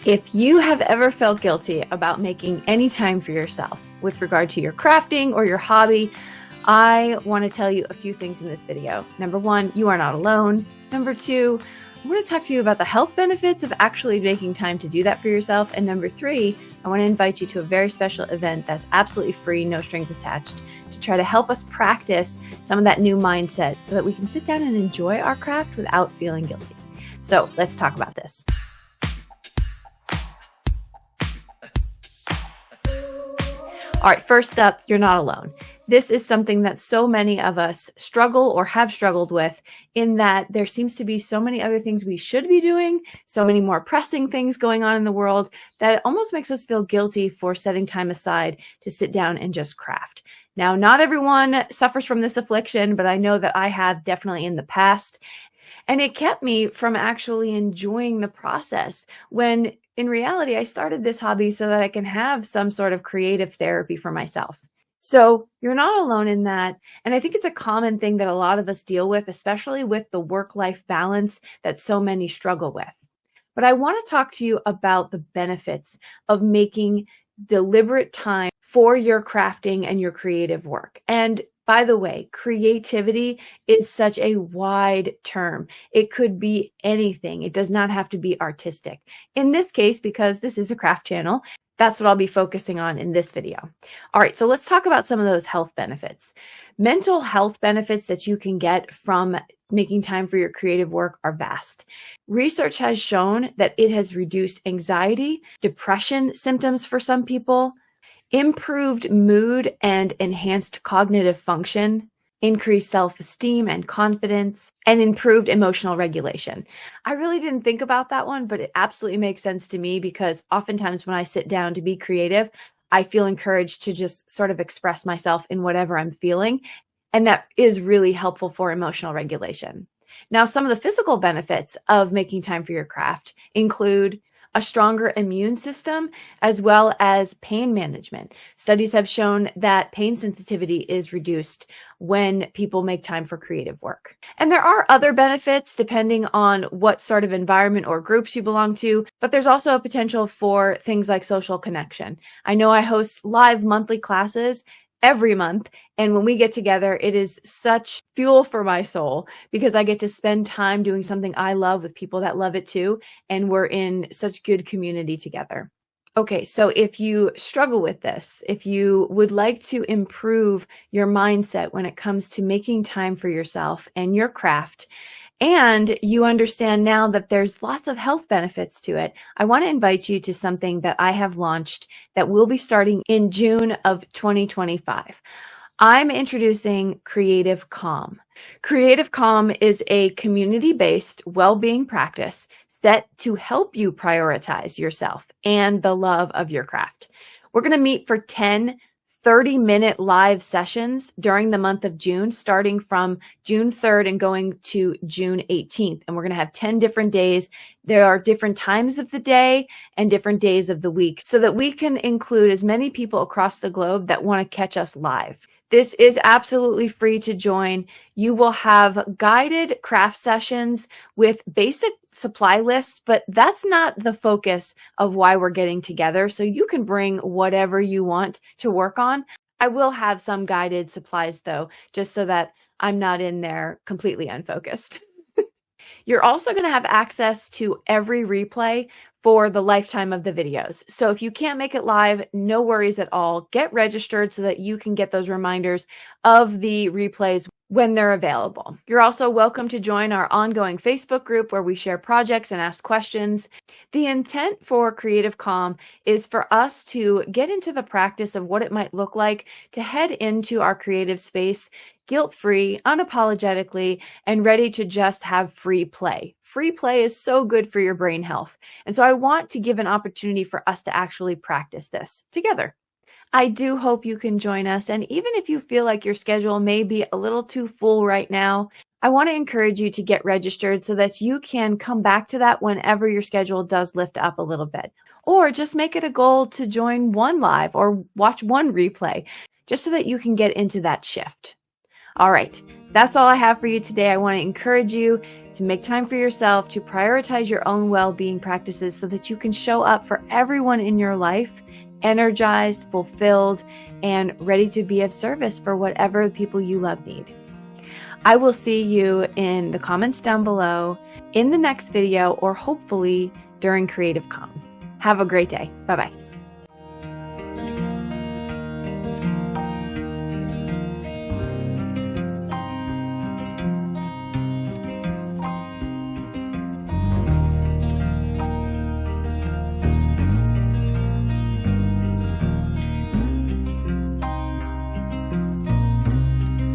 If you have ever felt guilty about making any time for yourself with regard to your crafting or your hobby, I want to tell you a few things in this video. Number one, you are not alone. Number two, I'm going to talk to you about the health benefits of actually making time to do that for yourself. And number three, I want to invite you to a very special event that's absolutely free, no strings attached, to try to help us practice some of that new mindset so that we can sit down and enjoy our craft without feeling guilty. So let's talk about this. All right, first up, you're not alone. This is something that so many of us struggle or have struggled with, in that there seems to be so many other things we should be doing, so many more pressing things going on in the world, that it almost makes us feel guilty for setting time aside to sit down and just craft. Now, not everyone suffers from this affliction, but I know that I have definitely in the past. And it kept me from actually enjoying the process, when in reality, I started this hobby so that I can have some sort of creative therapy for myself. So you're not alone in that. And I think it's a common thing that a lot of us deal with, especially with the work-life balance that so many struggle with. But I want to talk to you about the benefits of making deliberate time for your crafting and your creative work. And by the way, creativity is such a wide term. It could be anything. It does not have to be artistic. In this case, because this is a craft channel, that's what I'll be focusing on in this video. All right, so let's talk about some of those health benefits. Mental health benefits that you can get from making time for your creative work are vast. Research has shown that it has reduced anxiety, depression symptoms for some people, improved mood and enhanced cognitive function, increased self-esteem and confidence, and improved emotional regulation. I really didn't think about that one, but it absolutely makes sense to me, because oftentimes when I sit down to be creative, I feel encouraged to just sort of express myself in whatever I'm feeling. And that is really helpful for emotional regulation. Now, some of the physical benefits of making time for your craft include a stronger immune system, as well as pain management. Studies have shown that pain sensitivity is reduced when people make time for creative work. And there are other benefits depending on what sort of environment or groups you belong to, but there's also a potential for things like social connection. I know I host live monthly classes every month, and when we get together, it is such fuel for my soul, because I get to spend time doing something I love with people that love it too, and we're in such good community together. Okay, so if you struggle with this, if you would like to improve your mindset when it comes to making time for yourself and your craft, and you understand now that there's lots of health benefits to it, I want to invite you to something that I have launched that will be starting in June of 2025. I'm introducing Creative Calm. Creative Calm is a community-based well-being practice set to help you prioritize yourself and the love of your craft. We're going to meet for 10 30-minute live sessions during the month of June, starting from June 3rd and going to June 18th. And we're going to have 10 different days. There are different times of the day and different days of the week, so that we can include as many people across the globe that want to catch us live. This is absolutely free to join. You will have guided craft sessions with basic supply lists, but that's not the focus of why we're getting together. So you can bring whatever you want to work on. I will have some guided supplies though, just so that I'm not in there completely unfocused. You're also going to have access to every replay for the lifetime of the videos. So if you can't make it live, no worries at all. Get registered so that you can get those reminders of the replays when they're available. You're also welcome to join our ongoing Facebook group, where we share projects and ask questions. The intent for Creative Calm is for us to get into the practice of what it might look like to head into our creative space guilt-free, unapologetically, and ready to just have free play. Free play is so good for your brain health. And so I want to give an opportunity for us to actually practice this together. I do hope you can join us. And even if you feel like your schedule may be a little too full right now, I want to encourage you to get registered so that you can come back to that whenever your schedule does lift up a little bit. Or just make it a goal to join one live or watch one replay, just so that you can get into that shift. All right, that's all I have for you today. I want to encourage you to make time for yourself, to prioritize your own well-being practices so that you can show up for everyone in your life energized, fulfilled, and ready to be of service for whatever people you love need. I will see you in the comments down below, in the next video, or hopefully during Creative Calm. Have a great day. Bye-bye.